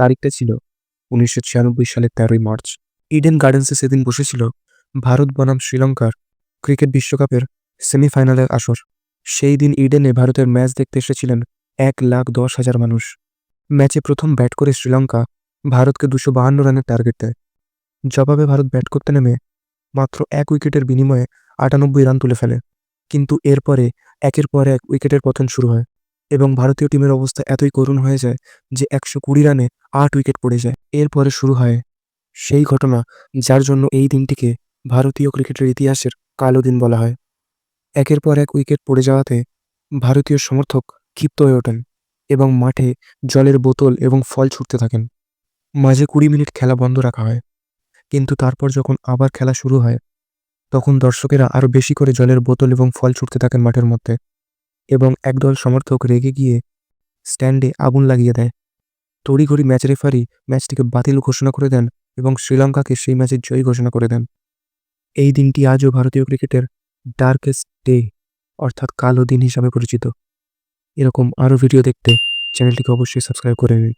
তারিখটা ছিল 1996 সালের 13ই মার্চ। ইডেন গার্ডেন্সে সেদিন বসেছিল ভারত বনাম শ্রীলঙ্কার ক্রিকেট বিশ্বকাপের সেমিফাইনালের আসর। সেই দিন ইডেনে ভারতের ম্যাচ দেখতে এসেছিলেন 1,10,000 মানুষ। ম্যাচে প্রথম ব্যাট করে শ্রীলঙ্কা ভারতকে 252 রানের টার্গেট দেয়। জবাবে ভারত ব্যাট করতে নেমে মাত্র 1 উইকেটের বিনিময়ে 98 রান তুলে ফেলে। কিন্তু এরপরে একের পর এক উইকেটের পতন শুরু হয় এবং ভারতীয় টিমের অবস্থা এতই করুণ হয়ে যায় যে 120 রানে 8 উইকেট পড়ে যায়। এরপরে শুরু হয় সেই ঘটনা যার জন্য এই দিনটিকে ভারতীয় ক্রিকেটের ইতিহাসের কালো দিন বলা হয়। একের পর এক উইকেট পড়ে যাওয়াতে ভারতীয় সমর্থক ক্ষিপ্ত হয়ে ওঠেন এবং মাঠে জলের বোতল এবং ফল ছুঁড়তে থাকেন। মাঝে 20 মিনিট খেলা বন্ধ রাখা হয়, কিন্তু তারপর যখন আবার খেলা শুরু হয় তখন দর্শকেরা আরও বেশি করে জলের বোতল এবং ফল ছুঁড়তে থাকেন মাঠের মধ্যে এবং একদল সমর্থক রেগে গিয়ে স্ট্যান্ডে আগুন লাগিয়ে দেয়। তড়িঘড়ি ম্যাচ রেফারি ম্যাচটিকে বাতিল ঘোষণা করে দেন এবং শ্রীলঙ্কাকে সেই ম্যাচের জয়ী ঘোষণা করে দেন। এই দিনটি আজও ভারতীয় ক্রিকেটের ডার্কেস্ট ডে অর্থাৎ কালো দিন হিসাবে পরিচিত। এরকম আরও ভিডিও দেখতে চ্যানেলটিকে অবশ্যই সাবস্ক্রাইব করে নিন।